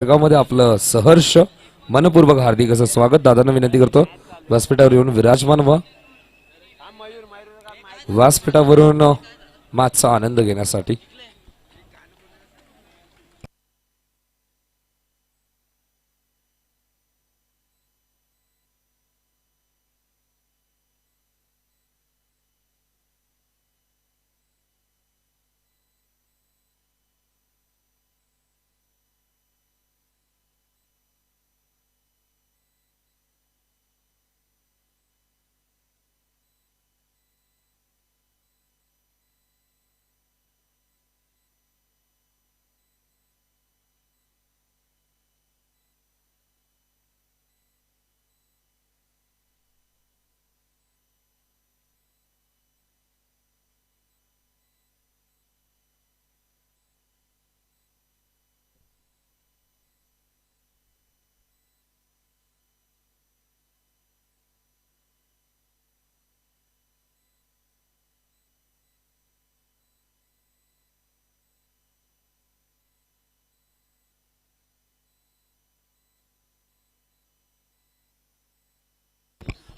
मध्ये आपलं सहर्ष मनपूर्वक हार्दिक असं स्वागत. दादांना विनंती करतो व्यासपीठावर येऊन विराजमान व्हा. व्यासपीठावरून मॅचचा आनंद घेण्यासाठी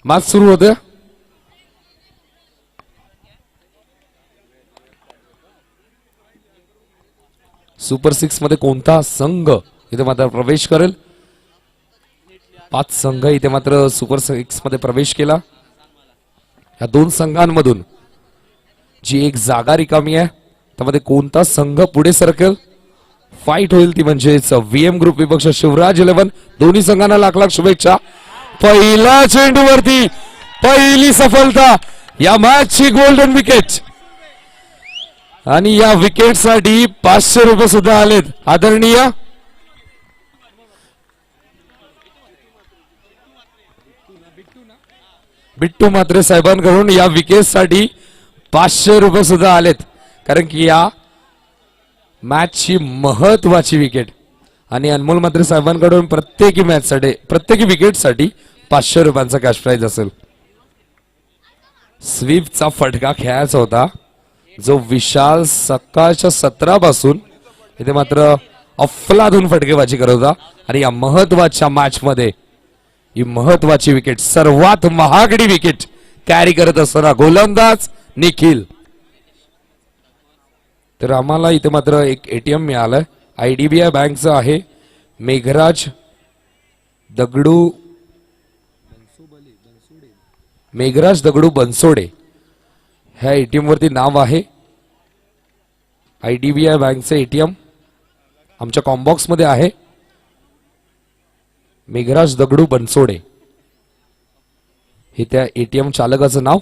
मॅच सुरू होते. सुपर 6 मध्ये कोणता संघ इथे मात्र प्रवेश करेल? 5 संघ इथे मात्र सुपर 6 मध्ये प्रवेश केला. या दोन संघांमधून जी एक जागा रिकामी आहे त्यामध्ये कोणता संघ पुढे सरकेल? फाईट होईल ती म्हणजेच व्हीएम ग्रुप विपक्ष शिवराज 11. दोन्ही संघांना लाख लाख शुभेच्छा. पहिला चेंडूवरती पहिली सफलता या मॅचची गोल्डन विकेट आणि या विकेट साठी 500 रुपये सुद्धा आलेत. आदरणीय बिट्टू म्हात्रे साहेबांकडून या विकेट साठी 500 रुपये सुद्धा आलेत, कारण की या मॅचची महत्वाची विकेट आणि अनमोल म्हात्रे साहेबांकडून प्रत्येकी मॅच साठी प्रत्येकी विकेट साठी 500 रुपयांचा कॅश प्राइज असेल. स्वीपचा फटका खेळायचा होता जो विशाल सकाळच्या 17 पासून इथे मात्र अफलातून फटकेबाजी करत होता आणि या महत्वाच्या मॅच मध्ये ही महत्वाची विकेट, सर्वात महागडी विकेट कॅरी करत असताना गोलंदाज निखिल. तर आम्हाला इथे मात्र एक एटीएम मिळालंय. आयडीबीआय बँकचं आहे. मेघराज दगडू बनसोडे ह्या एटीएम वरती नाव आहे. आयडीबीआय बँकचे एटीएम आमच्या कॉम्बॉक्स मध्ये आहे. मेघराज दगडू बनसोडे हे त्या एटीएम चालकाचं नाव.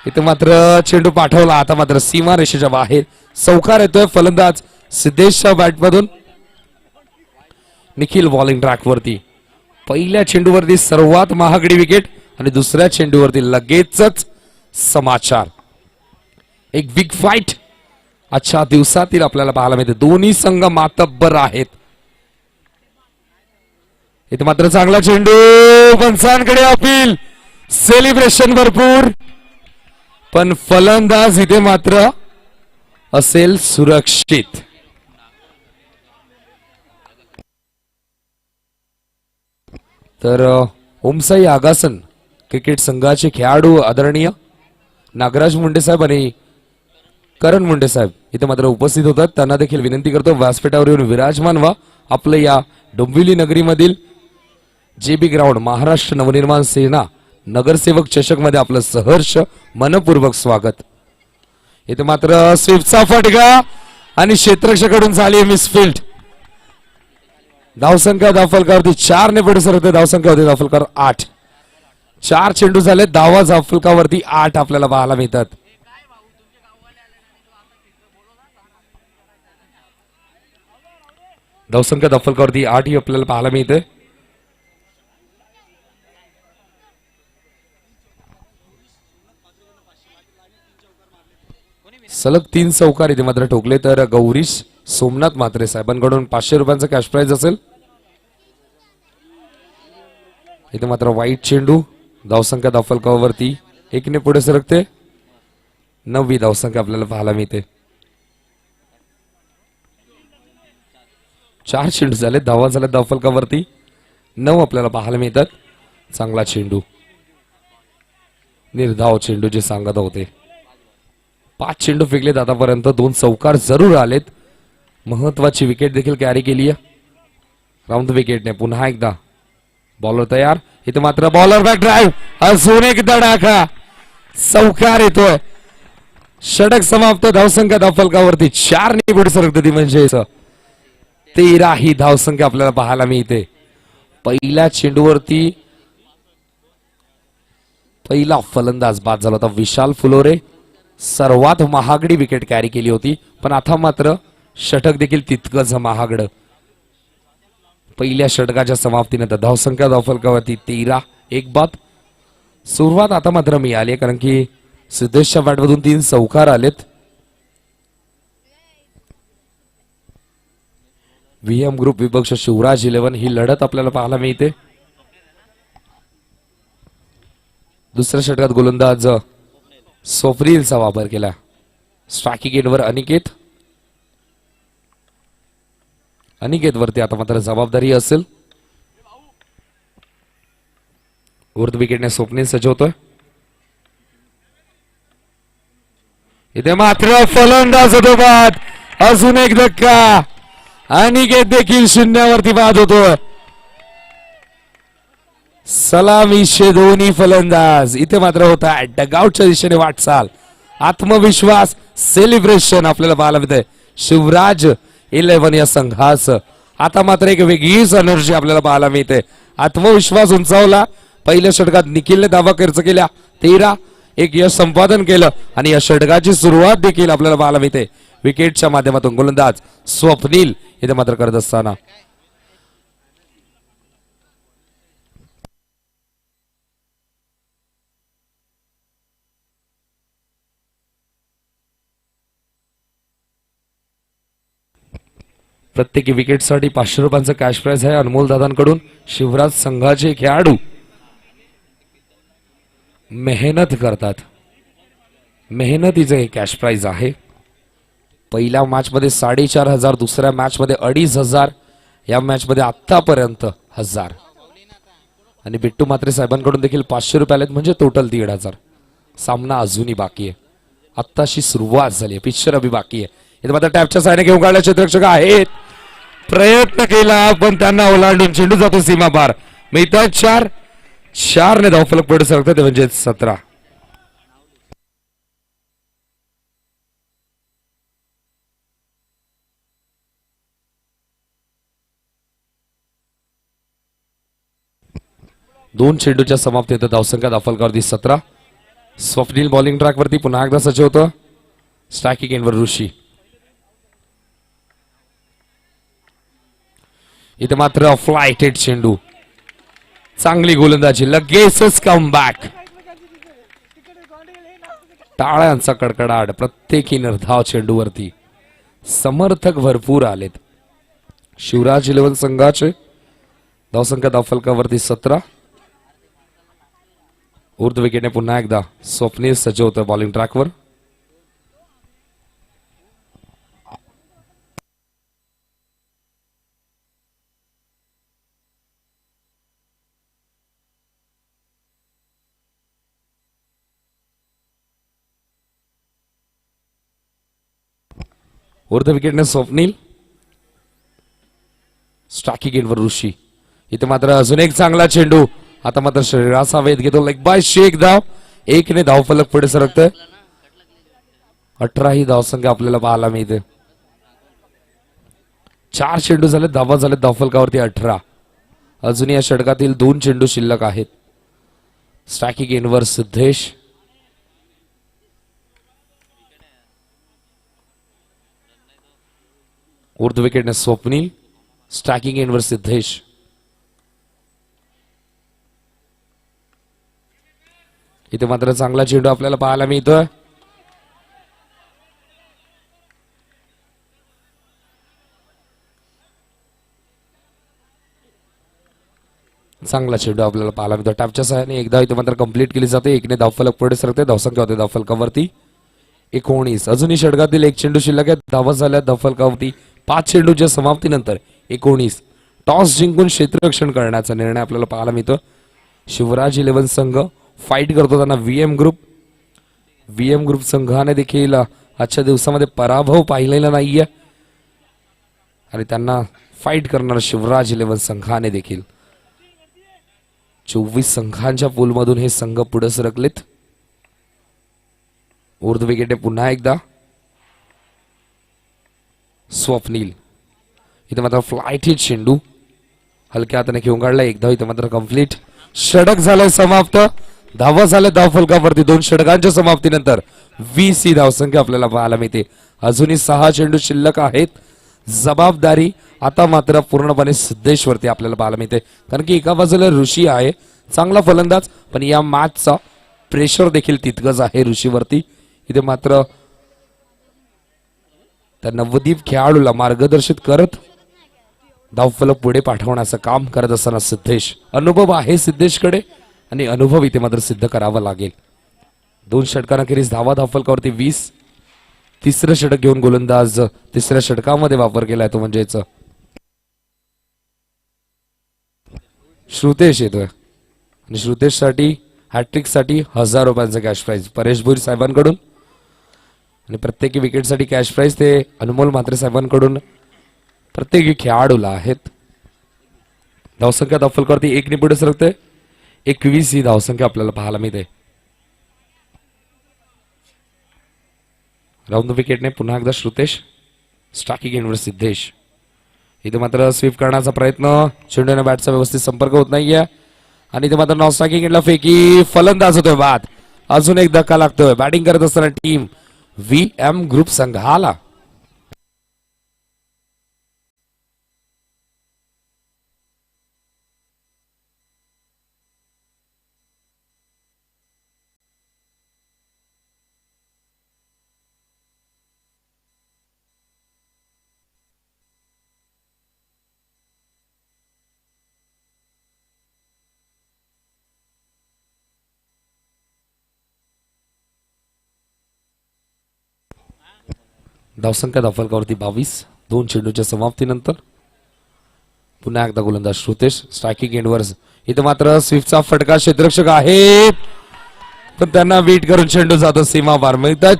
इथे मात्र चेंडू पाठवला. आता मात्र सीमा रेषेच्या बाहेर चौकार येतोय. फलंदाज सिद्धेशच्या बॅटमधून. निखिल बॉलिंग ट्रॅक वरती पहिल्या चेंडूवरती सर्वात महागडी विकेट आणि दुसऱ्या चेंडूवरती लगेचच समाचार. एक बिग फाईट आजच्या दिवसातील आपल्याला पाहायला मिळते. दोन्ही संघ मातब्बर आहेत. इथे मात्र चांगला चेंडू, पंचांकडे अपील, सेलिब्रेशन भरपूर, पण फलंदाज इथे मात्र असेल सुरक्षित. तर ओमसाई आगासन क्रिकेट संघाचे खेळाडू आदरणीय नागराज मुंडे साहेब आणि करण मुंडे साहेब इथे मात्र उपस्थित होतात. त्यांना देखील विनंती करतो व्यासपीठावर येऊन विराजमान व्हा. आपलं या डोंबिवली नगरीमधील जेबी ग्राउंड महाराष्ट्र नवनिर्माण सेना नगरसेवक चषक मध्ये आपलं सहर्ष मनपूर्वक स्वागत. इथे मात्र स्वीपचा फटका आणि क्षेत्ररक्षकाकडून झाली मिसफिल्ड. धावसंख्या धावफलकावरती 4 ने पुढे सरकते. धावसंख्या होती धावफलकावर 8. 4 चेंडू झाले. धावा धावफलकावरती 8 आपल्याला पाहायला मिळतात. धावसंख्या धावफलकावरती 8 ही आपल्याला पाहायला मिळते. सलग 3 चौकार इथे मात्र ठोकले. तर गौरीश सोमनाथ म्हात्रे साहेबांकडून 500 रुपयांचा कॅश प्राइज असेल. इथे मात्र वाईट चेंडू. धावसंख्या धावफलकावरती 1 ने पुढे सरकते. 9वी धावसंख्या आपल्याला पाहायला मिळते. 4 चेंडू झाले, धावा झाल्या धावफलकावरती 9 आपल्याला पाहायला मिळतात. चांगला चेंडू, निर्धाव चेंडू जे सांगत होते. 5 चेंडू फेकलेत आतापर्यंत, 2 चौकार जरूर आलेत. महत्वाची विकेट देखील कॅरी केली आहे राऊंड विकेटने. पुन्हा एकदा बॉलर तयार. इथे मात्र बॉलर बॅक ड्राईव्ह अजून एक धडाका, चौकार येतोय. षटक समाप्त. धावसंख्या धावफलकावरती 4 ने पुढे सरकते ती म्हणजे 13 ही धावसंख्या आपल्याला पाहायला मिळते. पहिल्या चेंडूवरती पहिला फलंदाज बाद झाला होता विशाल फुलोरे. सर्वात महागडी विकेट कॅरी केली होती, पण आता मात्र षटक देखील तितकंच महागड. पहिल्या षटकाच्या समाप्तीनंतर धावसंख्या धावफलकावरती 13, एक बाद. सुरुवात आता मात्र मिळाली कारण की सिद्धेशच्या बॅटमधून 3 चौकार आलेत. व्हीएम ग्रुप विपक्ष शिवराज 11 ही लढत आपल्याला पाहायला मिळते. दुसऱ्या षटकात गोलंदाज स्वप्नीलचा वापर केला. स्ट्रायकिंग एंडवर अनिकेत. अनिकेत वरती आता मात्र जबाबदारी असेल. उर्ध विकेटने स्वप्नील सजवतोय. इथे मात्र फलंदाज होतो बाद. अजून एक धक्का. अनिकेत देखील शून्यावरती बाद होतोय. सलामीचे दोन्ही फलंदाज. इथे मात्र होता डगआउटच्या दिशेने वाटचाल. आत्मविश्वास, सेलिब्रेशन आपल्याला पाहायला मिळते शिवराज 11 या संघास. आता मात्र एक वेगळीच एनर्जी आपल्याला पाहायला मिळते. आत्मविश्वास उंचावला. पहिल्या षटकात निखिलने धावा खर्च केल्या 13, एक यश संपादन केलं आणि या षटकाची सुरुवात देखील आपल्याला पाहायला मिळते विकेटच्या माध्यमातून. गोलंदाज स्वप्नील इथे मात्र करत असताना प्रत्येकी विकेटसाठी 500 रुपयांचं कॅश प्राइज आहे अनमोल दादांकडून. शिवराज संघाचे खेळाडू मेहनत करतात, मेहनतीचं हे कॅश प्राइज आहे. पहिल्या मॅच मध्ये 4,500, दुसऱ्या मॅच मध्ये 2,500, या मॅच मध्ये आतापर्यंत 1000. आणि बिट्टू म्हात्रे साहेबांकडून देखील 500 रुपये आलेत म्हणजे टोटल 1,500. सामना अजूनही बाकी आहे, आत्ताशी सुरुवात झाली आहे, पिक्चर अभि बाकी आहे. इथे मात्र टॅपच्या सायने घेऊन काढल्या क्षेत्ररक्षक आहेत. प्रयत्न केला पण त्यांना ओलांडून चेंडू जातो सीमा पार. मिळतात 4 ने धावफलक पुढे सरकतात म्हणजे 17. दोन चेंडूच्या समाप्तीत धावसंख्या धावफलकावरती 17. स्वप्नील बॉलिंग ट्रॅक वरती पुन्हा एकदा सज्ज होतं. स्ट्रायकिंग एंडवर ऋषी. इथे मात्र फ्लायटेड चेंडू, चांगली गोलंदाजी, लगेचच कमबॅक. टाळ्यांचा कडकडाट प्रत्येकी निर्धाव चेंडूवरती. समर्थक भरपूर आलेत. शिवराज 11 संघाचे धावसंख्या धावफलकावरती 17. उर्ध विकेटने पुन्हा एकदा स्वप्नील सज्ज होतं बॉलिंग ट्रॅकवर. उर्ध विकेटने स्वप्नील. स्ट्रायकिंग एंडवर ऋषी. इथे मात्र अजून एक चांगला चेंडू. आता मात्र शरीराचा वेध घेतो. लेग बाय शेक धाव. 1 ने धावफलक पुढे सरकतोय. 18 ही धावसंख्या आपल्याला पाहायला मिळते. 4 चेंडू झाले, धावा झाले धावफलकावरती 18. अजून या षटकातील 2 चेंडू शिल्लक आहेत. स्ट्रायकिंग एंडवर सिद्धेश. उर्ध विकेटने स्वप्नील. स्ट्रायकिंग एंडवर सिद्धेश. इथे मात्र चांगला चेंडू आपल्याला पाहायला मिळतोय. चांगला चेंडू आपल्याला पाहायला मिळतो. टॅपच्या सहाय्याने एकदा इथे मात्र कंप्लीट केली जाते. 1 ने धावफलक पुढे सरकते. धावसंख्या होते धावफलकावरती 19. अजूनही षटकातील 1 चेंडू शिल्लक आहे. धावा झाल्या धावफलकावरती 5 चेंडूच्या समाप्तीनंतर 19. टॉस जिंकून क्षेत्ररक्षण करण्याचा निर्णय आपल्याला पाहायला मिळतो. शिवराज 11 संघ फाईट करतो त्यांना व्हीएम ग्रुप संघाने देखील आजच्या दिवसामध्ये पराभव पाहिलेला नाहीये आणि त्यांना फाईट करणार शिवराज 11 संघाने देखील 24 संघांच्या पूलमधून हे संघ पुढे सरकलेत. उर्ध्व विकेट पुन्हा एकदा स्वप्नील. इथे मात्र फ्लाईट हिट चेंडू हलक्या हाताने घेऊन काढला. एकदा इथे मात्र कंप्लीट. षटक झालंय समाप्त. धावा झाल्या धावफलकावरती 2 षटकांच्या समाप्तीनंतर 20 ही धावसंख्या आपल्याला पाहायला मिळते. अजूनही 6 चेंडू शिल्लक आहेत. जबाबदारी आता मात्र पूर्णपणे सिद्धेशवरती आपल्याला पाहायला मिळते, कारण की एका बाजूला ऋषी आहे चांगला फलंदाज, पण या मॅचचा प्रेशर देखील तितकंच आहे ऋषीवरती. इथे मात्र त्या नवदीप खेळाडूला मार्गदर्शित करत धावफलक पुढे पाठवण्याचं काम करत असताना सिद्धेश. अनुभव आहे सिद्धेशकडे आणि अनुभव इथे मात्र सिद्ध करावा लागेल. 2 षटकांखेरीज धावफलकावरती 20. तिसरं षटक घेऊन गोलंदाज तिसऱ्या षटकामध्ये वापर केलाय तो म्हणजेच श्रुतेश येतोय आणि श्रुतेश साठी हॅट्रिक साठी 1000 रुपयांचं कॅश प्राइज परेश भोईर साहेबांकडून आणि प्रत्येकी विकेट साठी कॅश प्राइज ते अनमोल म्हात्रे साहेबांकडून प्रत्येकी खेळाडूला आहेत. धावसंख्या धावफलकावरती 1 ने पुढे सरकते. 21 ही धावसंख्या आपल्याला पाहायला मिळते. राऊंड विकेटने पुन्हा एकदा श्रुतेश. स्ट्रायकिंग एंडवर सिद्धेश. इथे मात्र स्वीप करण्याचा प्रयत्न. चेंडूने बॅटचा व्यवस्थित संपर्क होत नाहीये आणि इथे मात्र नॉन स्ट्रायकिंग एंडला फेकी. फलंदाज होतोय बाद. अजून एक धक्का लागतोय बॅटिंग करत असताना टीम व्हीएम ग्रुप संघाला. धावसंख्या धावफलकावरती 22. 2 चेंडूच्या समाप्तीनंतर पुन्हा एकदा गोलंदाज श्रुतेश. स्ट्रायकिंग एंडवर इथे मात्र स्वीपचा फटका. क्षेत्ररक्षक आहे पण त्यांना बीट करून चेंडू जातो सीमा पार. मिळतात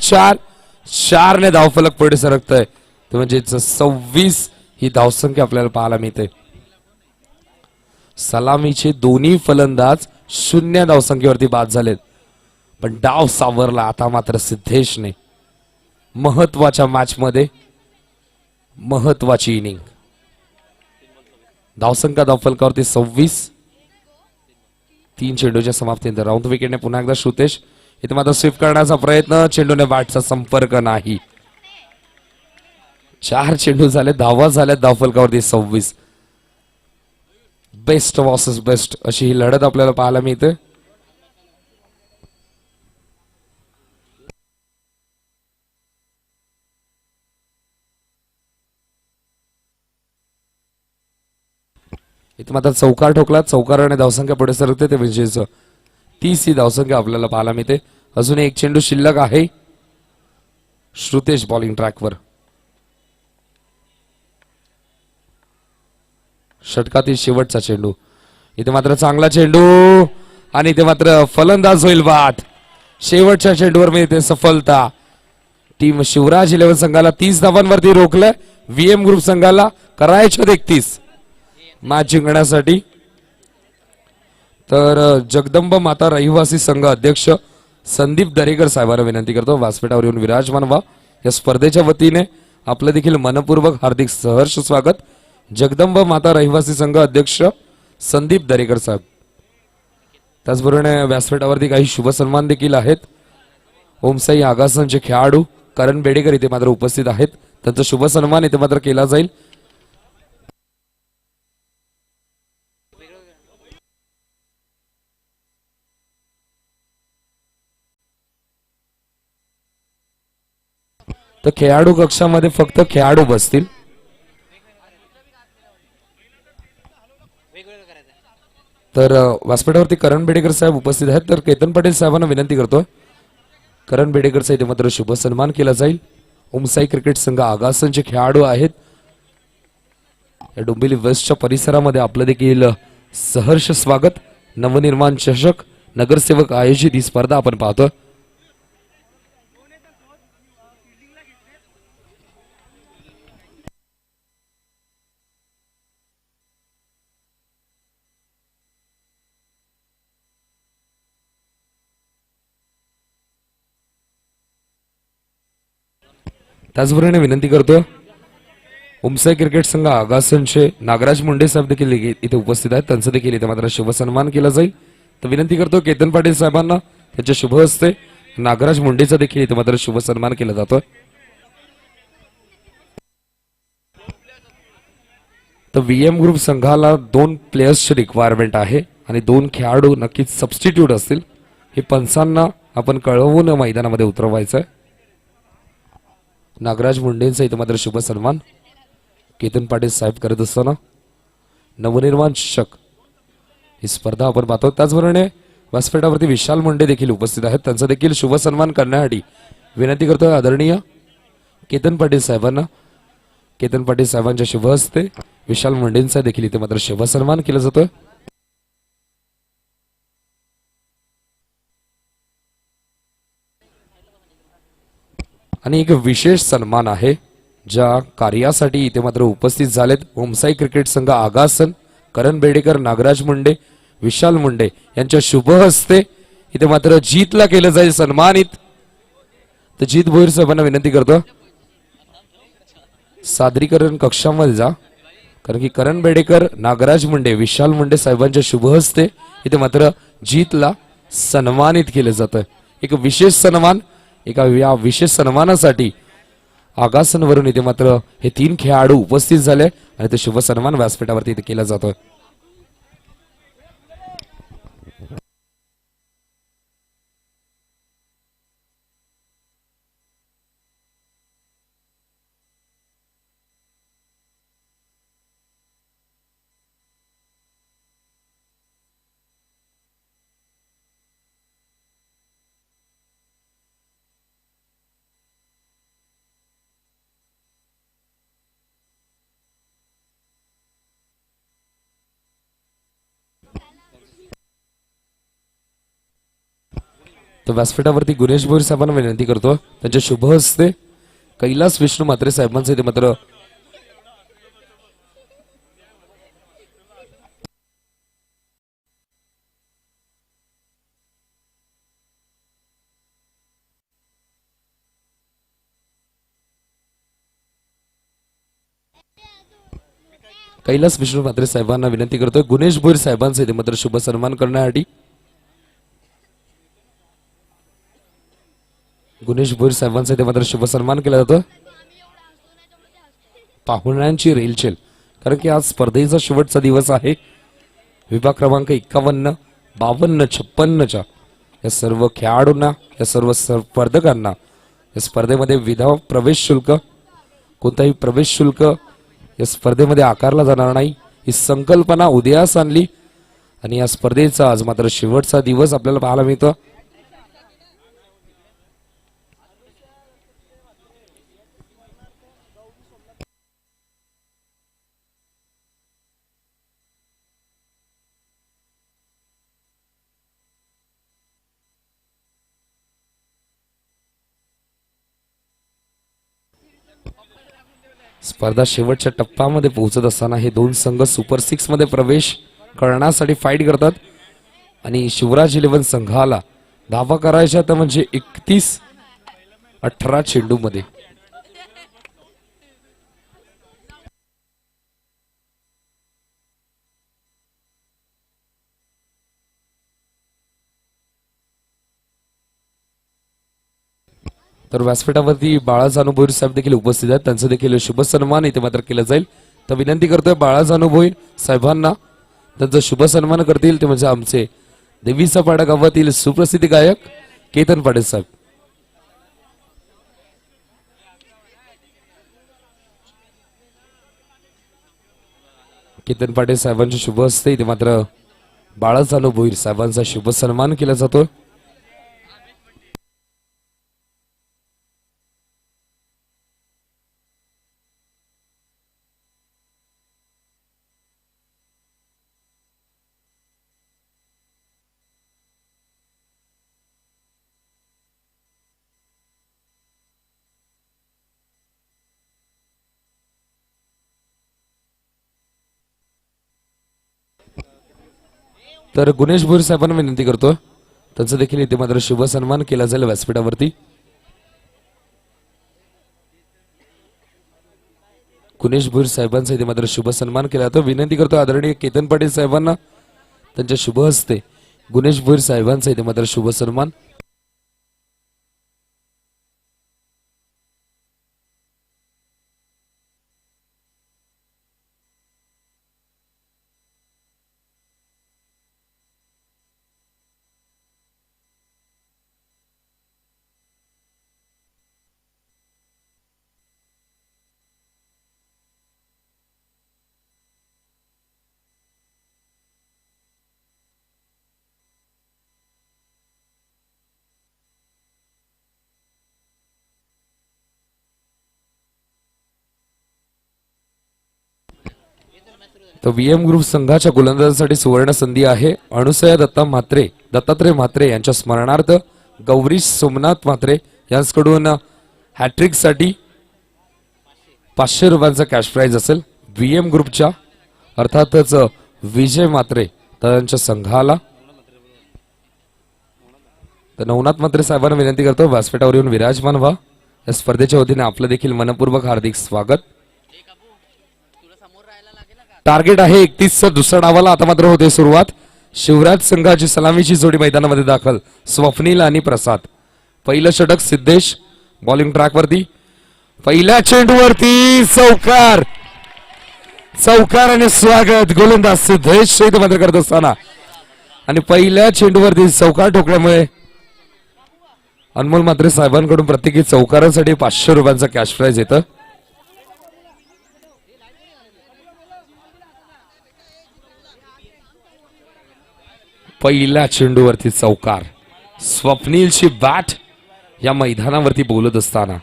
4 ने धावफलक पुढे सरकतंय ते म्हणजे 26 ही धावसंख्या आपल्याला पाहायला मिळते. सलामीचे दोन्ही फलंदाज 0 धावसंख्येवरती बाद झालेत, पण डाव सावरला आता मात्र सिद्धेशने. महत्वाच्या मॅच मध्ये महत्वाची इनिंग. धावसंख्या धावफलकावरती 26. 3 चेंडूच्या समाप्तीनंतर राऊंड विकेटने पुन्हा एकदा श्रुतेश. इथे मात्र स्वीप करण्याचा प्रयत्न. चेंडूने बॅटचा संपर्क नाही. 4 चेंडू झाले. धावा झाल्या धावफलकावरती 26. बेस्ट वर्सेस बेस्ट अशी ही लढत आपल्याला पाहायला मिळते. इथे मात्र चौकार ठोकला. चौकाराने धावसंख्या पुढे सरकते ते म्हणजे 30 ही धावसंख्या आपल्याला पाहायला मिळते. अजून एक चेंडू शिल्लक आहे. श्रुतेश बॉलिंग ट्रॅकवर. षटकातील शेवटचा चेंडू. इथे मात्र चांगला चेंडू आणि इथे मात्र फलंदाज होईल बाद. शेवटच्या चेंडूवर मिळते सफलता. टीम शिवराज 11 संघाला 30 धावांवरती रोखलंय. व्हीएम ग्रुप संघाला करायचे 31 मॅच जिंकण्यासाठी. तर जगदंब माता रहिवासी संघ अध्यक्ष संदीप दरेकर साहेबांना विनंती करतो व्यासपीठावर येऊन विराजमान व्हा. या स्पर्धेच्या वतीने आपलं देखील मनपूर्वक हार्दिक सहर्ष स्वागत. जगदंब माता रहिवासी संघ अध्यक्ष संदीप दरेकर साहेब. त्याचबरोबर व्यासपीठावरती काही शुभ सन्मान देखील आहेत. ओमसाई आगासनचे खेळाडू करण बेडेकर इथे मात्र उपस्थित आहेत. त्यांचा शुभ सन्मान इथे मात्र केला जाईल. तर खेळाडू कक्षामध्ये फक्त खेळाडू बसतील. तर व्यासपीठावरती करण बेडेकर साहेब उपस्थित आहेत. तर केतन पटेल साहेबांना विनंती करतोय करण बेडेकर साहेब मात्र शुभ सन्मान केला जाईल. ओमसाई क्रिकेट संघ आगासनचे खेळाडू आहेत. या डोंबिवली वेस्टच्या परिसरामध्ये आपलं देखील सहर्ष स्वागत. नवनिर्माण चषक नगरसेवक आयोजित ही स्पर्धा आपण पाहतो. त्याचबरोबर विनंती करतो उमसाई क्रिकेट संघ आगासनचे नागराज मुंडे साहेब देखील इथे उपस्थित आहेत. त्यांचं देखील इथे मात्र शुभ सन्मान केला जाईल. तर विनंती करतो केतन पाटील साहेबांना त्यांच्या शुभ हस्ते नागराज मुंडेचा देखील इथे मात्र शुभ सन्मान केला जातो. तर व्हीएम ग्रुप संघाला 2 प्लेयर्सची रिक्वायरमेंट आहे आणि 2 खेळाडू नक्कीच सबस्टिट्यूट असतील. हे पंचांना आपण कळवून मैदानामध्ये उतरवायचं आहे. नागराज मुंडेंचा इथे मात्र शुभ सन्मान केतन पाटील साहेब करत असताना नवनिर्माण चषक ही स्पर्धा आपण पाहतो. त्याचबरोबर व्यासपीठावरती विशाल मुंडे देखील उपस्थित आहेत. त्यांचा देखील शुभ सन्मान करण्यासाठी विनंती करतोय आदरणीय केतन पाटील साहेबांना. केतन पाटील साहेबांच्या शुभ हस्ते विशाल मुंडेंचा देखील इथे मात्र शुभ सन्मान केला जातोय. आणि एक विशेष सन्मान आहे ज्या कार्यासाठी इथे मात्र उपस्थित झालेत. ओमसाई क्रिकेट संघ आगासन, करण बेडेकर, नागराज मुंडे, विशाल मुंडे यांच्या शुभ हस्ते इथे मात्र जीतला केलं जाईल सन्मानित. तर जीत भोईर साहेबांना विनंती करतो सादरीकरण कक्षामध्ये जा, कारण की करण बेडेकर, नागराज मुंडे, विशाल मुंडे साहेबांच्या शुभ हस्ते इथे मात्र जीतला सन्मानित केलं जातं. एक विशेष सन्मान. एका या विशेष सन्मानासाठी आगासनवरून इथे मात्र हे 3 खेळाडू उपस्थित झाले आणि ते शुभ सन्मान व्यासपीठावरती इथे केला जातोय. तर व्यासपीठावरती गुणेश भोईर साहेबांना विनंती करतो त्यांच्या शुभ हस्ते कैलास विष्णू म्हात्रे साहेबांचे इथे मात्र कैलास विष्णू म्हात्रे साहेबांना विनंती करतोय गुणेश भोईर साहेबांचे इथे मात्र शुभ सन्मान करण्यासाठी गुणेश भोईर साहेबांचा इथे मात्र शुभ सन्मान केला जातो. पाहुण्यांची रेलचेल, कारण की आज स्पर्धेचा शेवटचा दिवस आहे. विभाग क्रमांक 51, 52, 56च्या या सर्व खेळाडूंना, या सर्व स्पर्धकांना या स्पर्धेमध्ये विना प्रवेश शुल्क, कोणताही प्रवेश शुल्क या स्पर्धेमध्ये आकारला जाणार नाही. ही संकल्पना उदयास आणली आणि या स्पर्धेचा आज मात्र शेवटचा दिवस आपल्याला पाहायला मिळतो. स्पर्धा शेवटच्या टप्प्यामध्ये पोहोचत असताना हे 2 संघ सुपर 6 मध्ये प्रवेश करण्यासाठी फाईट करतात आणि शिवराज 11 संघाला धावा करायच्या तर म्हणजे 31-18 चेंडू मध्ये. तर व्यासपीठावरती बाळाजानू भोईर साहेब देखील उपस्थित आहेत. त्यांचं देखील शुभ सन्मान इथे मात्र केलं जाईल. तर विनंती करतोय बाळाजानू भोईर साहेबांना त्यांचा शुभ सन्मान करतील ते म्हणजे आमचे देवीचा पाडा गावातील सुप्रसिद्ध गायक केतन पाटील साहेब. केतन पाटील साहेबांच्या शुभ हस्ते इथे मात्र बाळाजानू भोईर साहेबांचा शुभ सन्मान केला जातो. तर गुणेश भोईर साहेबांना विनंती करतो त्यांचं देखील इथे मात्र शुभ सन्मान केला जाईल व्यासपीठावरती. गुणेश भोईर साहेबांचा इथे मात्र शुभ सन्मान केला जातो. विनंती करतो आदरणीय केतन पाटील साहेबांना त्यांच्या शुभ हस्ते गुणेश भोईर साहेबांचा इथे मात्र शुभ सन्मान. तर व्हीएम ग्रुप संघाच्या गोलंदाजासाठी सुवर्ण संधी आहे. अनुसया दत्तात्रय म्हात्रे यांच्या स्मरणार्थ गौरीश सोमनाथ म्हात्रे यांच्याकडून हॅट्रिक साठी 500 रुपयांचा कॅश प्राइज असेल. व्हीएम ग्रुपच्या अर्थातच विजय म्हात्रे त्यांच्या संघाला. तर नवनाथ म्हात्रे साहेबांना विनंती करतो व्यासपीठावर येऊन विराजमान व्हा. या स्पर्धेच्या वतीने आपलं देखील मनपूर्वक हार्दिक स्वागत. टार्गेट आहे 31 दुसऱ्या डावाला. आता मात्र होते सुरुवात. शिवराज संघाची सलामीची जोडी मैदानामध्ये दाखल. स्वप्नील आणि प्रसाद. पहिलं षटक सिद्धेश बॉलिंग ट्रॅकवरती. पहिल्या चेंडूवरती चौकार आणि स्वागत गोलंदाज सिद्धेश मात्र करत असताना आणि पहिल्या चेंडूवरती चौकार ठोकल्यामुळे अनमोल म्हात्रे साहेबांकडून प्रत्येकी चौकारांसाठी 500 रुपयांचा कॅश प्राइज येतं. पहिल्या चेंडूवरती चौकार. स्वप्नीलची बॅट या मैदानावरती बोलत असताना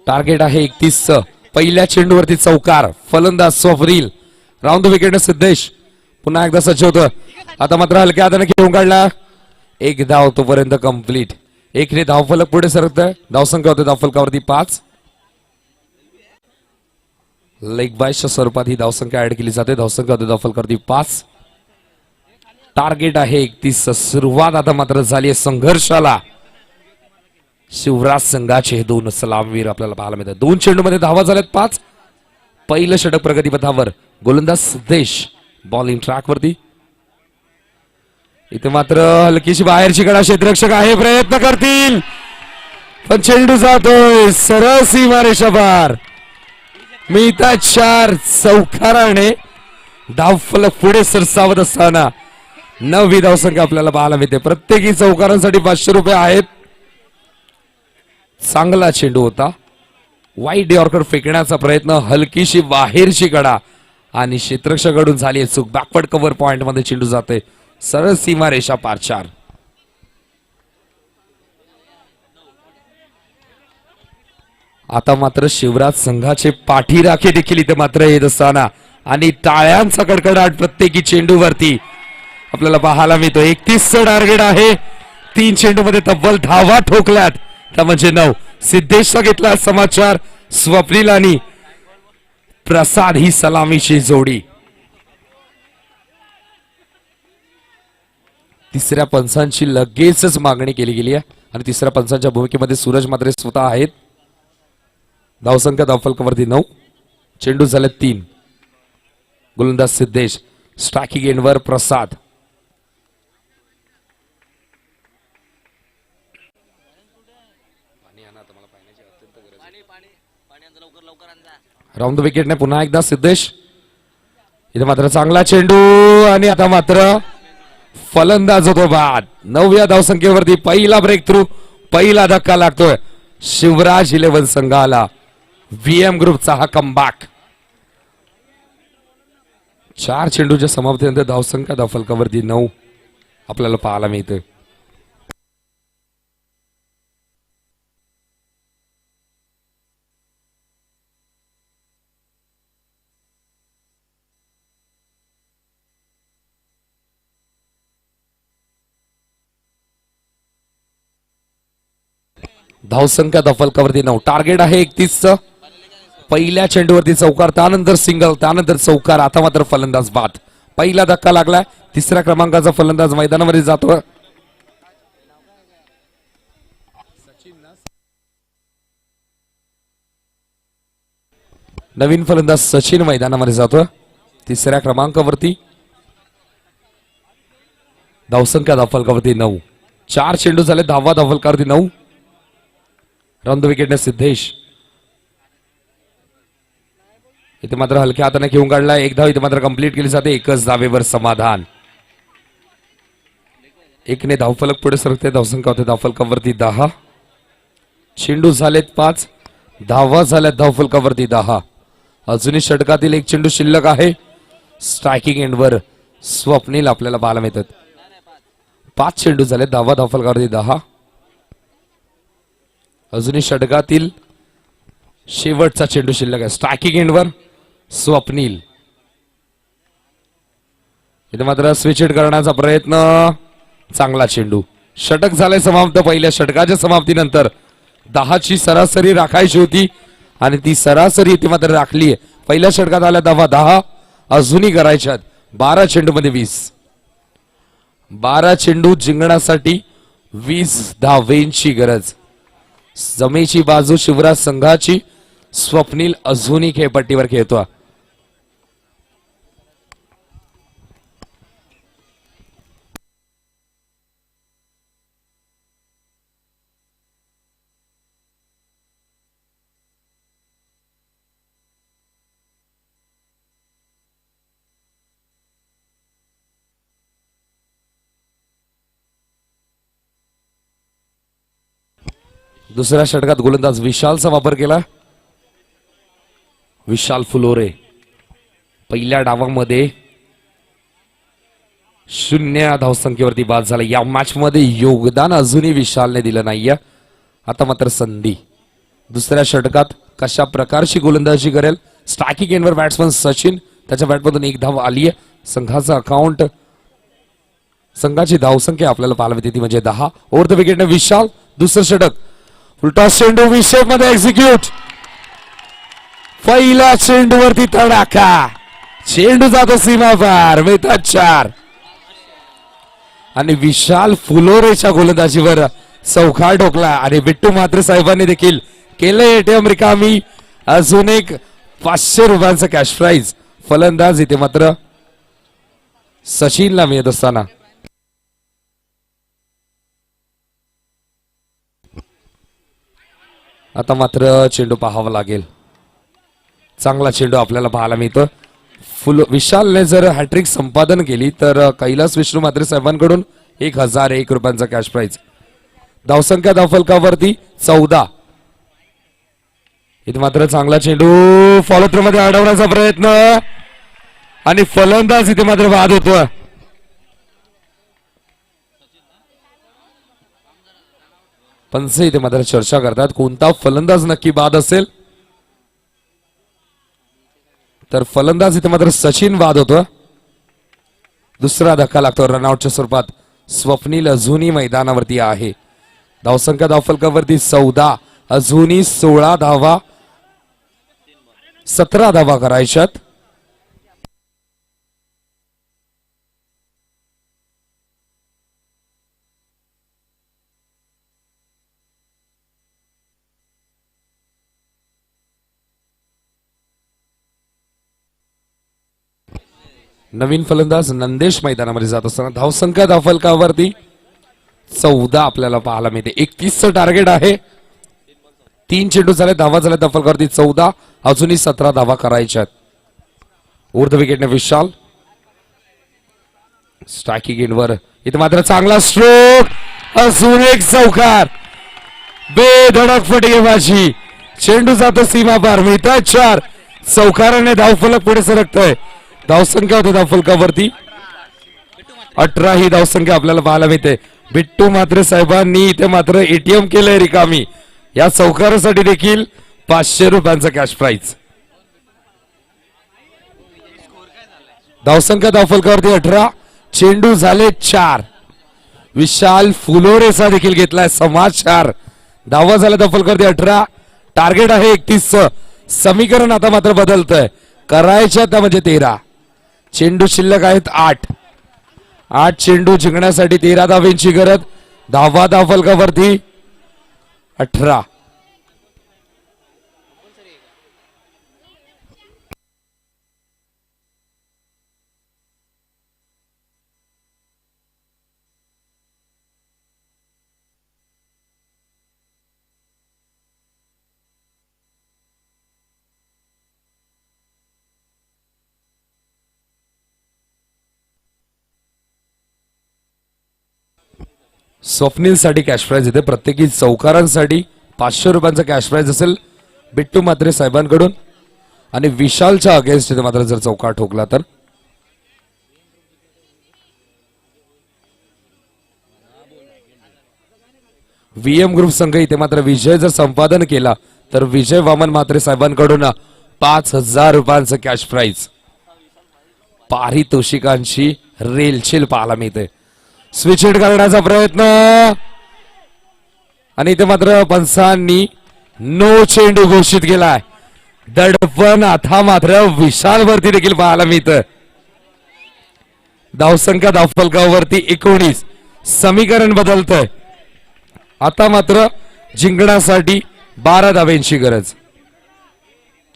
टार्गेट आहे 31. पहिल्या चेंडूवरती चौकार. फलंदाज Swapnil. Round the wicket Siddhesh पुन्हा एकदा सज्ज होतं. आता मात्र हलक्या हाताने खेळून काढला. एक धाव तोपर्यंत कंप्लीट. एकने धावफलक पुढे सरकत आहे. धावसंख्या होते धावफलकावरती 5. लेग बायच्या स्वरूपात ही धावसंख्या ऍड केली जाते. धावसंख्या होते धावफलकावरती 5. टार्गेट आहे 31. सुरुवात आता मात्र झाली आहे संघर्षाला. शिवराज संघाचे 2 सलामवीर आपल्याला पाहायला मिळतात. 2 चेंडूमध्ये धावा झाल्यात 5. पहिलं षटक प्रगतीपथावर. गोलंदाज सिद्धेश बॉलिंग ट्रॅकवरती. इथे मात्र हलकीशी बाहेरची कडा. क्षेत्ररक्षक आहे प्रयत्न करतील पण चेंडू जातोय सरळ सीमारेषा पार. मिळतात 4 चौकाराने धावफलक पुढे सरसावत असताना 9वी धावसंख्या आपल्याला पाहायला मिळते. प्रत्येकी चौकारांसाठी 500 रुपये आहेत. चांगला चेंडू होता. वाईट यॉर्कर फेकण्याचा प्रयत्न. हलकीशी बाहेरची कडा आणि क्षेत्ररक्षकाकडून झाली चूक. बॅकवर्ड कव्हर पॉइंट मध्ये चेंडू जाते सरळ सीमारेषा पार. 4. आता मात्र शिवराज संघाचे पाठीराखे देखील इथे मात्र येत असताना आणि टाळ्यांचा कडकडाट प्रत्येकी चेंडूवरती आपल्याला पाहायला मिळतो. 31 टार्गेट आहे. 3 चेंडूमध्ये तब्बल धावा ठोकल्यात. त्या म्हणजे 9. सिद्धेशचा घेतला समाचार. स्वप्नील आणि प्रसाद ही सलामीची जोडी. तिसऱ्या पंचांची लगेचच मागणी केली गेली आहे आणि तिसऱ्या पंचांच्या भूमिकेमध्ये सूरज मात्रे स्वतः आहेत. धावसंख्या धावफलकावरती 9. चेंडू झाले 3. गोलंदाज सिद्धेश. स्ट्रायकिंग एंडवर प्रसाद. राऊंड द विकेटने पुन्हा एकदा सिद्धेश. इथे मात्र चांगला चेंडू आणि आता मात्र फलंदाज होतो बाद. 9व्या धावसंख्येवरती पहिला ब्रेक थ्रू. पहिला धक्का लागतोय शिवराज 11 संघाला. व्हीएम ग्रुपचा हा कमबॅक. 4 चेंडूच्या समाप्तीनंतर धावसंख्या धावफलकावरती 9 आपल्याला पाहायला मिळते. धावसंख्या धावफलकावरती 9. टार्गेट आहे 31चं. पहिल्या चेंडूवरती चौकार, त्यानंतर सिंगल, त्यानंतर चौकार. आता मात्र फलंदाज बाद. पहिला धक्का लागलाय. तिसऱ्या क्रमांकाचा फलंदाज मैदानामध्ये जातो. नवीन फलंदाज सचिन मैदानामध्ये जातो तिसऱ्या क्रमांकावरती. धावसंख्या धावफलकावरती 9. 4 चेंडू झाले. 10वा धावफलकावरती 9. राऊंड द विकेटने सिद्धेश. इथे मात्र हलक्या हाताने घेऊन काढलाय. एक धाव इथे मात्र कंप्लीट केली जाते. एकच धावेवर समाधान. 1ने धावफलक पुढे सरकते. धावसंख्या होते धावफलकावरती 10. चेंडू झालेत 5. धावा झाल्यात धावफलकावरती 10. अजूनही षटकातील एक चेंडू शिल्लक आहे. स्ट्रायकिंग एंडवर स्वप्नील आपल्याला पाहायला मिळतात. 5 चेंडू झाले. 10वा धावफलकावरती 10. अजूनही षटकातील शेवटचा चेंडू शिल्लक आहे. स्ट्रायकिंग एंडवर स्वप्नील. इथे मात्र स्विच हिट करण्याचा प्रयत्न. चांगला चेंडू. षटक झाले समाप्त. पहिल्या षटकाच्या समाप्तीनंतर 10ची सरासरी राखायची होती आणि ती सरासरी इथे मात्र राखली. पहिल्या षटकात आल्या धावा 10. अजूनही करायच्यात. 12 चेंडू मध्ये 20. 12 चेंडू जिंकण्यासाठी 20 धावेंची गरज. जमेची बाजू शिवराज संघाची. स्वप्नील अजूनही खेळपट्टीवर खेळतो. दुसऱ्या षटकात गोलंदाज विशालचा वापर केला. विशाल फुलोरे पहिल्या डावामध्ये 0 धावसंख्येवरती बाद झाला. या मॅच मध्ये योगदान अजूनही विशालने दिलं नाहीये. आता मात्र संधी. दुसऱ्या षटकात कशा प्रकारची गोलंदाजी करेल. स्ट्रायकिंग एंडवर बॅट्समन सचिन. त्याच्या बॅटमधून 1 धाव आली आहे. संघाचा अकाउंट, संघाची धावसंख्या आपल्याला पाहायला मिळते ती म्हणजे 10. ओव्हर द विकेटने विशाल. दुसरं षटक. उलटा चेंडू विशेष मध्ये एक्झिक्यूट. पहिला चेंडूवरती तडाखा. चेंडू जातो सीमा पार. मिळतात 4. आणि विशाल फुलोरेच्या गोलंदाजीवर चौकार ठोकला. आणि बिट्टू म्हात्रे साहेबांनी देखील केलंय एटीएम रिकामी. अजून एक 500 रुपयांचा कॅश प्राइज फलंदाज इथे मात्र सचिनला मिळत असताना. आता मात्र चेंडू पाहावा लागेल. चांगला चेंडू आपल्याला पाहायला मिळतो. विशालने जर हॅट्रिक संपादन केली तर कैलास विष्णू म्हात्रे साहेबांकडून 1001 रुपयांचा कॅश प्राइज. धावसंख्या धावफलकावरती 14. इथे मात्र चांगला चेंडू फॉलो थ्रू मध्ये अडवण्याचा प्रयत्न आणि फलंदाज इथे मात्र बाद होतो. पंच इथे मात्र चर्चा करतात कोणता फलंदाज नक्की बाद असेल. तर फलंदाज इथे मात्र सचिन बाद होतो. दुसरा धक्का लागतो रनआउटच्या स्वरूपात. स्वप्नील अजूनही मैदानावरती आहे. धावसंख्या धावफलकावरती 14. अजूनही 16 धावा, 17 धावा करायच्यात. नवीन फलंदाज नंदेश मैदानामध्ये जात असताना धावसंख्या धावफलकावरती 14 आपल्याला पाहायला मिळते. 31चं टार्गेट आहे. 3 चेंडू झाले. धावा झाल्या धावफलकावरती 14. अजूनही 17 धावा करायच्यात. ओव्हर द विकेटने विशाल. स्ट्रायकिंग एंडवर इथे मात्र चांगला स्ट्रोक. अजून एक चौकार. बेधडक फटकेबाजी. चेंडू जातो सीमा पार. मिळतात 4. चौकाराने धावफलक पुढे सरकतोय. धावसंख्या होती धावफलकावरती 18. ही धावसंख्या आपल्याला पाहायला मिळते. बिट्टू म्हात्रे साहेबांनी इथे मात्र एटीएम केलंय रिकामी. या चौकारासाठी देखील 500 रुपयांचा कॅश प्राइज. धावसंख्या धावफलकावरती 18. चेंडू झाले 4. विशाल फुलोरेचा देखील घेतलाय समाचार. धावा झाला दफलकर 18, टार्गेट आहे 31. समीकरण आता मात्र बदलतंय, करायच्या त्या म्हणजे 13. चेंडू शिल्लक आहेत 8 चेंडू जिंकण्यासाठी 13 धावेंची गरज. धावा दाफलकावरती 18. स्वप्नीलसाठी कॅश प्राइज येते, प्रत्येकी चौकारांसाठी 500 रुपयांचा कॅश प्राइज असेल बिट्टू म्हात्रे साहेबांकडून. आणि विशालच्या अगेन्स्ट इथे मात्र जर चौकार ठोकला तर व्हीएम ग्रुप संघ इथे मात्र विजय जर संपादन केला तर विजय वामन म्हात्रे साहेबांकडून 5000 रुपयांचं कॅश प्राइज. पारितोषिकांची रेलचेल पाहायला मिळते. स्विच हिट करण्याचा प्रयत्न आणि इथे मात्र पंचांनी नो चेंडू घोषित केलाय. दडपण आता मात्र विशाल वरती देखील पाहायला मिळतं. धावसंख्या धावफलकावरती 19. समीकरण बदलतंय, आता मात्र जिंकण्यासाठी 12 धावेंची गरज.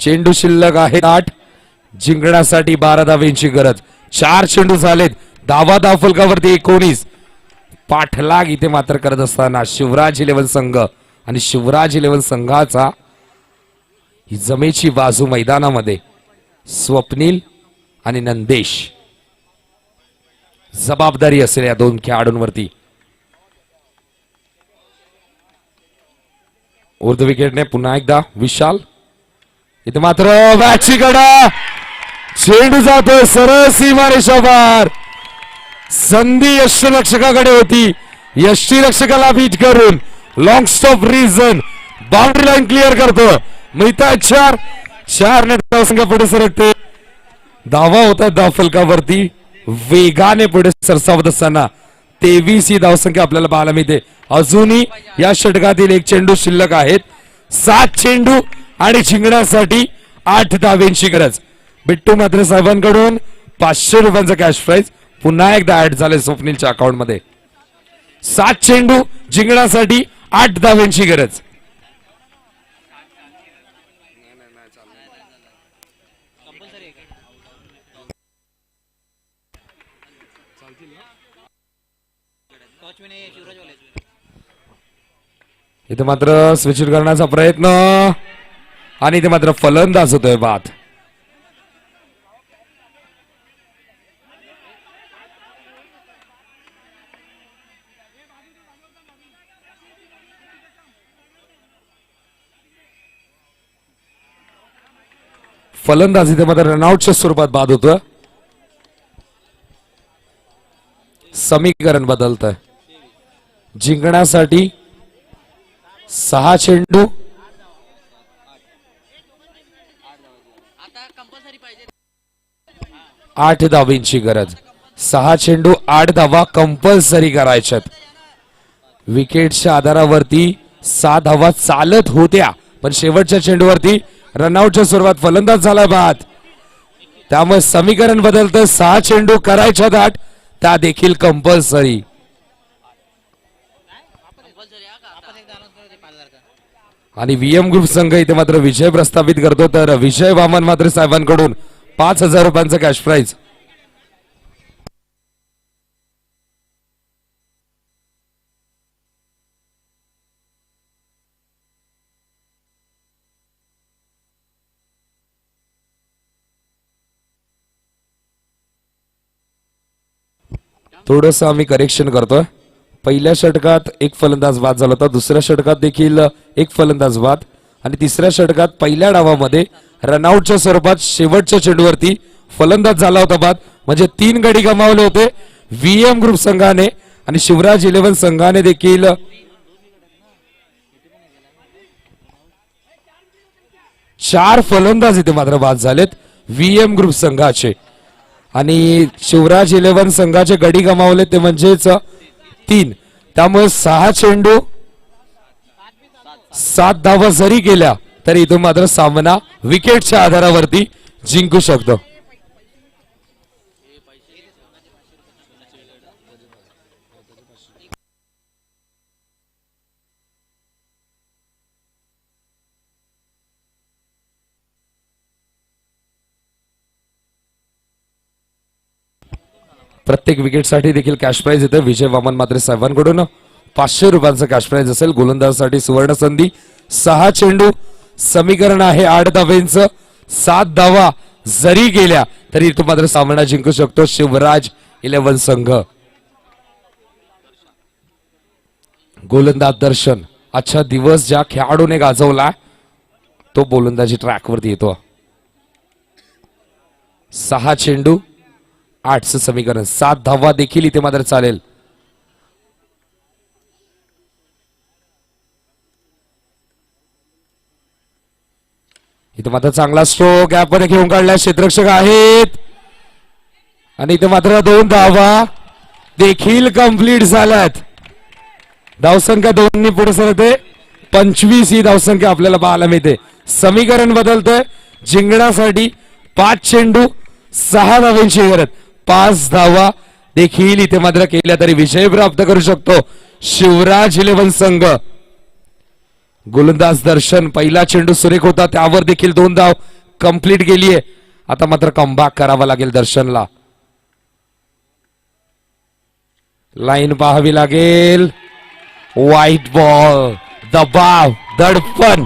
चेंडू शिल्लक आहेत 8, जिंकण्यासाठी 12 धावेंची गरज. 4 चेंडू झालेत, धावा धावफलकावरती 19. पाठलाग इथे मात्र करत असताना शिवराज 11 संघ आणि शिवराज 11 संघाचा ही जमेची बाजू मैदानामध्ये स्वप्नील आणि नंदेश. जबाबदारी असेल या दोन खेळाडूंवरती. उर्ध्व विकेटने पुन्हा एकदा विशाल. इथे मात्र बॅटची कडा, चेंडू जातोय सरळ सीमारेषा बाहेर. संधी यष्टीरक्षकाकडे होती, यष्टीरक्षकाला बीट करून long stop reason boundary line clear करतो. मिळतात 4 ने धावसंख्या पुढे सरकते. धावा होता धावफलकावरती वेगाने पुढे सरसावत असताना 23 ही धावसंख्या आपल्याला पाहायला मिळते. अजूनही या षटकातील 1 चेंडू शिल्लक आहेत. 7 चेंडू आणि जिंकण्यासाठी 8 धावेंची गरज. बिट्टू म्हात्रे साहेबांकडून 500 रुपयांचा कॅश प्राइज पुन्हा एकदा ऍड झाले स्वप्नीलच्या अकाउंट मध्ये. 7 चेंडू जिंकण्यासाठी 8 धावेंची गरज. इथे मात्र स्विच करण्याचा प्रयत्न आणि इथे मात्र फलंदाज होतोय बाद. फलंदाज इथे मात्र रनआउटच्या स्वरूपात बाद होतोय. समीकरण बदलत आहे, जिंकण्यासाठी 6 चेंडू 8 धावेंची गरज. 6 चेंडू 8 धावा कंपल्सरी करायच्यात. विकेटच्या आधारावरती 6 धावा चालत होत्या, पण शेवटच्या चेंडूवरती रनआउटच्या स्वरूपात फलंदाज झाला बाद. त्यामुळे समीकरण बदलतं, 6 चेंडू करायच्यात 8, त्या देखील कंपल्सरी. आणि व्हीएम ग्रुप संघ इथे मात्र विजय प्रस्थापित करतो, तर विजय वामन म्हात्रे साहेबांकडून 5000 रुपयांचा कॅश प्राइज. थोडंसं आम्ही करेक्शन करतोय. पहिल्या षटकात 1 फलंदाज बाद झाला होता, दुसऱ्या षटकात देखील 1 फलंदाज बाद आणि तिसऱ्या षटकात पहिल्या डावामध्ये रनआउटच्या स्वरूपात शेवटच्या चेंडूवरती फलंदाज झाला होता बाद. म्हणजे 3 गडी गमावले होते व्हीएम ग्रुप संघाने आणि शिवराज 11 संघाने देखील 4 फलंदाज इथे मात्र बाद झालेत व्हीएम ग्रुप संघाचे. आणि शिवराज 11 संघाचे गडी गमावले ते म्हणजेच 3. त्यामुळे 6 चेंडू 7 धावा जरी गेल्या तरी इथून मात्र सामना विकेटच्या आधारावरती जिंकू शकतो. प्रत्येक विकेटसाठी देखील कॅश प्राइज येते. विजय वामन मात्रे साहेबांकडून 500 रुपयांचं कॅश प्राइज असेल. गोलंदाजासाठी सुवर्ण संधी. 6 चेंडू, समीकरण आहे 8 धावेंचं. 7 धावा जरी गेल्या तरी तो मात्र सामना जिंकू शकतो शिवराज 11 संघ. गोलंदाज दर्शन, अच्छा दिवस ज्या खेळाडूने गाजवला तो गोलंदाजी ट्रॅकवरती येतो. 6 चेंडू 8चं समीकरण. 7 धावा देखील इथे मात्र चालेल. इथे मात्र चांगला स्ट्रोक गॅप मध्ये घेऊन काढला. क्षेत्ररक्षक आहेत आणि इथे मात्र 2 धावा देखील कंप्लीट झाल्यात. धावसंख्या 2 पुढे सरते. 25 ही धावसंख्या आपल्याला पाहायला मिळते. समीकरण बदलतंय. जिंकण्यासाठी 5 चेंडू 6 धावांची गरज. 5 धावा देखील इथे मात्र केल्या तरी विजय प्राप्त करू शकतो शिवराज 11 संघ. गोलंदाज दर्शन, पहिला चेंडू सुरेख होता त्यावर देखील 2 धाव कंप्लीट गेलीये. आता मात्र कमबॅक करावा लागेल दर्शनला. लाईन पाहावी लागेल. व्हाईट बॉल, दबाव, दडपण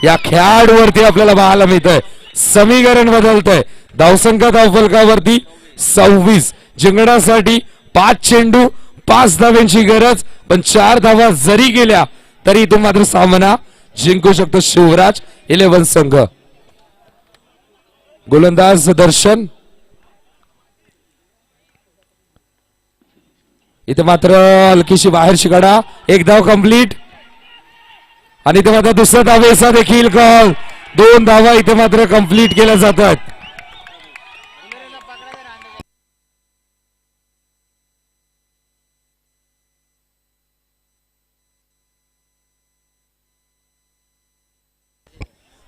या खेळाडूवरती आपल्याला पाहायला मिळतंय. समीकरण बदलतंय. धावसंख्या धावफलकावरती 26. जिंकण्यासाठी 5 चेंडू 5 धाव्यांची गरज. पण 4 धावा जरी गेल्या तरी तो मात्र सामना जिंकू शकतो शिवराज 11 संघ. गोलंदाज दर्शन, इथे मात्र हलकीशी बाहेरची कडा. 1 धाव कंप्लीट आणि इथे मात्र दुसरा धावेचा देखील कॉल. 2 धावा इथे मात्र कंप्लीट केल्या जातात.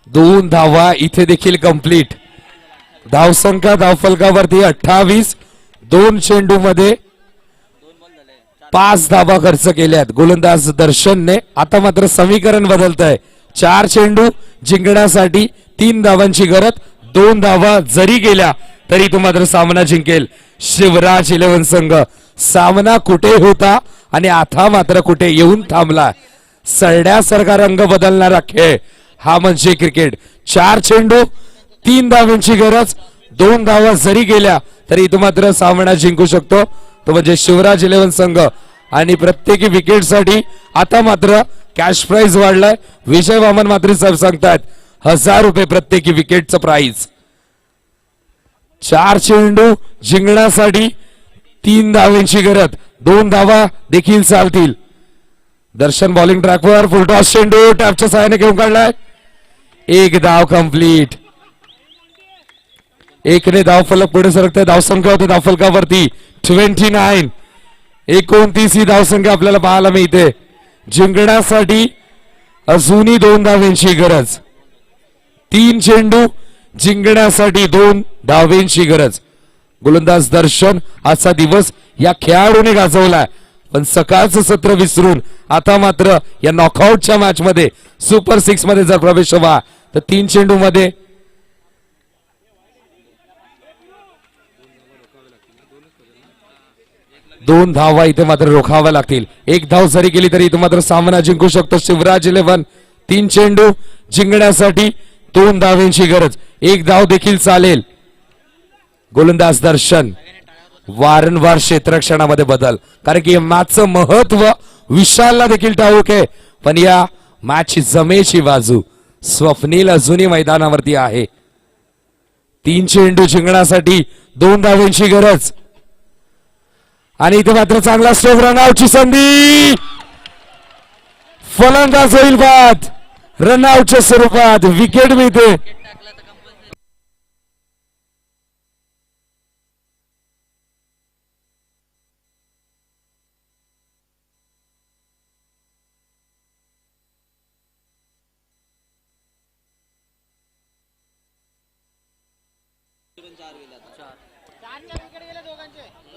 दोन धावा इथे देखील कंप्लीट. धावसंख्या धावफलकावरती 28. 2 चेंडू मध्ये 5 धावा खर्च केल्यात गोलंदाज दर्शनने. आता मात्र समीकरण बदलत आहे. 4 चेंडू जिंकण्यासाठी 3 धावांची गरज. 2 धावा जरी गेल्या तरी तो मात्र सामना जिंकेल शिवराज 11 संघ. सामना कुठे होता आणि आता मात्र कुठे येऊन थांबला. सरड्यासारखा रंग बदलणारा खेळ हा म्हणजे क्रिकेट. 4 चेंडू 3 धावांची गरज. 2 धावा जरी गेल्या तरी तो मात्र सामना जिंकू शकतो तो म्हणजे शिवराज 11 संघ. आणि प्रत्येकी विकेटसाठी आता मात्र कॅश प्राइज वाढलाय. विजय वामन मात्र साहेब सांगतात 1000 रुपये प्रत्येकी विकेटचं प्राइज. 4 चेंडू जिंकण्यासाठी 3 धावांची गरज. 2 धावा देखील चालतील. दर्शन बॉलिंग ट्रॅकवर. फुलटॉस चेंडू टॅपच्या सहाय्याने घेऊन काढलाय. 1 धाव कंप्लीट. 1 ने धाव फलक पुढे सरकते. धावसंख्या होते धावफलकावरती 29. 29 ही धावसंख्या आपल्याला पाहायला मिळते. जिंकण्यासाठी अजूनही 2 धावांची गरज. 3 चेंडू जिंकण्यासाठी 2 धावांची गरज. गोलंदाज दर्शन, आजचा दिवस या खेळाडूने गाजवलाय. पण सकाळचं सत्र विसरून आता मात्र या नॉकआउटच्या मॅच मध्ये सुपर 6 मध्ये जर प्रवेश हवा तर 3 चेंडू मध्ये 2 धावा इथे मात्र रोखाव्या लागतील. 1 धाव जरी केली तरी इथे मात्र सामना जिंकू शकतो शिवराज 11. 3 चेंडू जिंकण्यासाठी 2 धावांची गरज. 1 धाव देखील चालेल. गोलंदाज दर्शन, वारंवार क्षेत्ररक्षणामध्ये बदल, कारण की या मॅचचं महत्व विशालला देखील ठाऊक आहे. पण या मॅचची जमेची बाजू स्वप्नील अजूनही मैदानावरती आहे. 3 चेंडू जिंकण्यासाठी 2 धावांची गरज. आणि इथे मात्र चांगला स्ट्रोक. रनआउटची संधी. फलंदाज होईल बाद. रनआउटच्या स्वरूपात विकेट मिळते.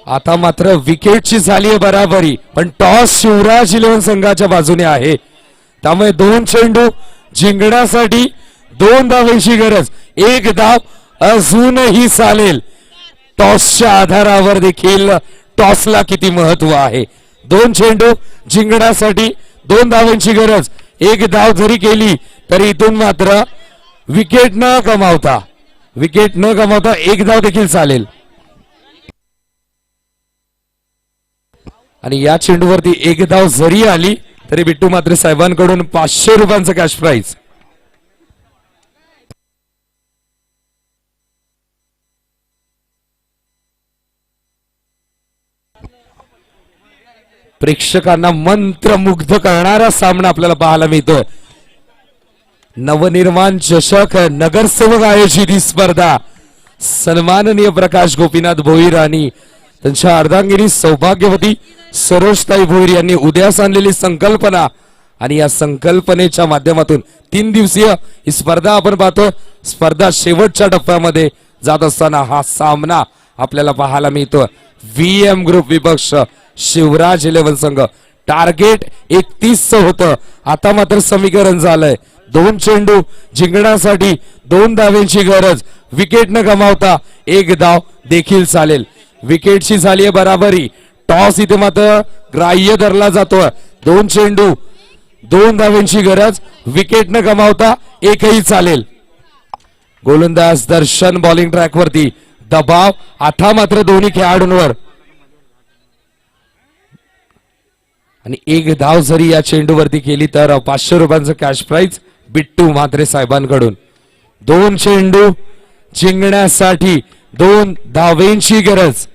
आता मात्र विकेटची झाली आहे बराबरी, पण टॉस शिवराज इलेव्हन संघाच्या बाजूने आहे. त्यामुळे 2 चेंडू जिंकण्यासाठी 2 धावांची गरज. 1 धाव अजूनही चालेल. टॉसच्या आधारावर देखील टॉसला किती महत्व आहे. 2 चेंडू जिंकण्यासाठी 2 धावांची गरज. 1 धाव जरी केली तरी इथून मात्र विकेट न गमावता 1 धाव देखील चालेल. आणि या चेंडूवरती 1 धाव जरी आली तरी बिट्टू म्हात्रे साहेबांकडून 500 रुपयांचं कॅश प्राइज. प्रेक्षकांना मंत्रमुग्ध करणारा सामना आपल्याला पाहायला मिळतोय. नवनिर्माण चषक नगरसेवक आयोजित ही स्पर्धा. सन्माननीय प्रकाश गोपीनाथ भोईर आणि त्यांच्या अर्धांगिनी सौभाग्यवती सरोजताई भोईर यांनी उदयास आणलेली संकल्पना आणि या संकल्पनेच्या माध्यमातून 3 दिवसीय ही स्पर्धा आपण पाहतो. स्पर्धा शेवटच्या टप्प्यामध्ये जात असताना हा सामना आपल्याला पाहायला मिळतो. VM ग्रुप विपक्ष शिवराज इलेव्हन संघ. टार्गेट 31 होतं, आता मात्र समीकरण झालंय. 2 चेंडू जिंकण्यासाठी 2 धावांची गरज. विकेट न गमावता 1 धाव देखील चालेल. विकेटची झाली आहे बराबरी. टॉस इथे मात्र ग्राह्य धरला जातोय. 2 चेंडू 2 धावांची गरज. विकेट न गमावता 1ही चालेल. गोलंदाज दर्शन बॉलिंग ट्रॅक वरती. दबाव आता मात्र दोन्ही खेळाडूंवर. आणि 1 धाव जरी या चेंडूवरती केली तर 500 रुपयांचं कॅश प्राइज बिट्टू म्हात्रे साहेबांकडून. 2 चेंडू जिंकण्यासाठी 2 धावांची गरज.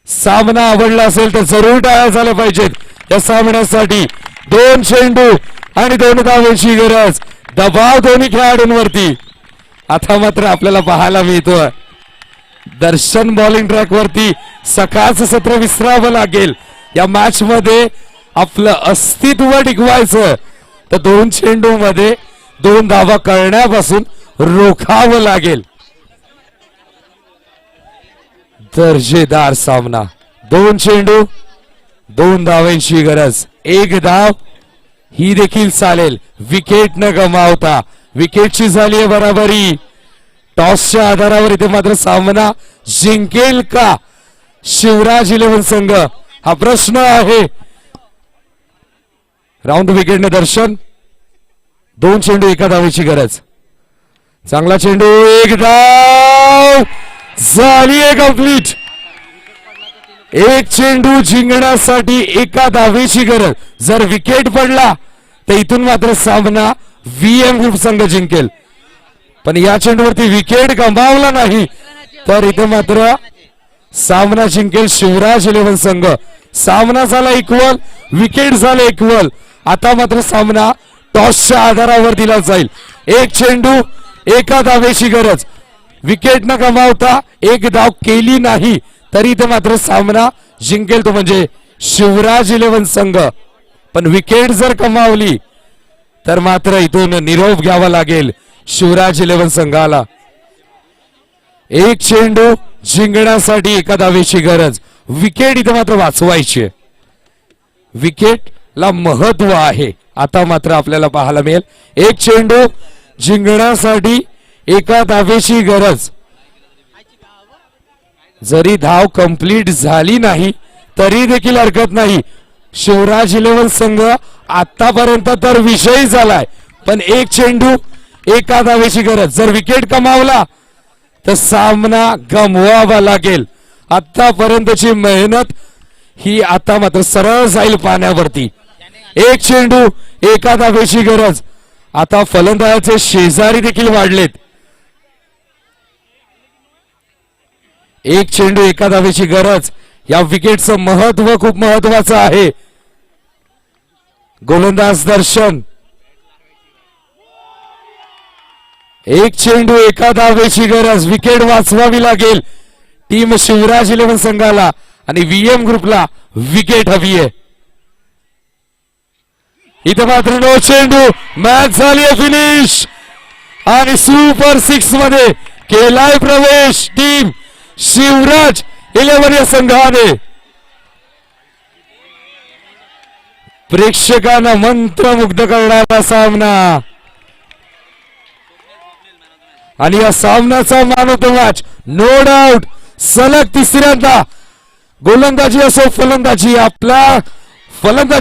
सामना आवडला असेल तर जरूर टाळ्या झाल्या पाहिजेत या सामन्यासाठी. 2 चेंडू आणि 2 धावांची गरज. दबाव दोन्ही खेळाडूंवरती. आता मात्र आपल्याला पाहायला मिळतोय दर्शन बॉलिंग ट्रॅक वरती सकाळचं सत्र विसरावं लागेल. या मॅच मध्ये आपलं अस्तित्व टिकवायचं तर 2 चेंडू मध्ये 2 धावा करण्यापासून रोखावं लागेल. दर्जेदार सामना. 2 चेंडू 2 धावांची गरज. 1 धाव ही देखील चालेल. विकेट न गमावता. विकेटची झाली आहे बराबरी. टॉसच्या आधारावर इथे मात्र सामना जिंकेल का शिवराज इलेव्हन संघ हा प्रश्न आहे. राऊंड विकेटने दर्शन. 2 चेंडू 1 धावेची गरज. चांगला चेंडू. 1 धाव झाली आहे कंप्लीट. 1 चेंडू जिंकण्यासाठी 1 धावेची गरज. जर विकेट पडला तर इथून मात्र सामना VM ग्रुप संघ जिंकेल. पण या चेंडूवरती विकेट गमावला नाही तर इथे मात्र सामना जिंकेल शिवराज इलेव्हन संघ. सामना झाला इक्वल. विकेट झाले इक्वल. आता मात्र सामना टॉसच्या आधारावर दिला जाईल. 1 चेंडू 1 धावेची गरज. विकेट न गमावता 1 धाव केली नाही तरी इथे मात्र सामना जिंकेल तो म्हणजे शिवराज इलेव्हन संघ. पण विकेट जर गमावली तर मात्र इथून निरोप घ्यावा लागेल शिवराज इलेव्हन संघाला. 1 चेंडू जिंकण्यासाठी 1 धावेची गरज. विकेट इथे मात्र वाचवायची. विकेटला महत्व आहे. आता मात्र आपल्याला पाहायला मिळेल 1 चेंडू जिंकण्यासाठी 1 धावेची गरज. जरी धाव कंप्लीट झाली नाही तरी देखील हरकत नाही. शिवराज इलेव्हन संघ आतापर्यंत तर विजयी झालाय. पण 1 चेंडू 1 धावेची गरज. जर विकेट कमावला तर सामना गमवावा लागेल. आतापर्यंतची मेहनत ही आता मात्र सरळ जाईल पाण्यावरती. 1 चेंडू 1 धावेची गरज. आता फलंदाजाचे शेजारी देखील वाढलेत. 1 चेंडू 1 धावेची गरज. या विकेटचं महत्व खूप महत्वाचं आहे. गोलंदाज दर्शन. 1 चेंडू 1 धावेची गरज. विकेट वाचवावी लागेल टीम शिवराज इलेव्हन संघाला आणि VM ग्रुपला विकेट हवी आहे. इथे मात्र 9 चेंडू. मॅच झाली फिनिश आणि सुपर 6 मध्ये केलाय प्रवेश टीम शिवराज 11 या संघाने. प्रेक्षकांना मंत्रमुग्ध करणारा सामना आणि या सामन्याचा man of the match no doubt सलग तिसऱ्यांदा गोलंदाजी असो फलंदाजी आपला फलंदाजी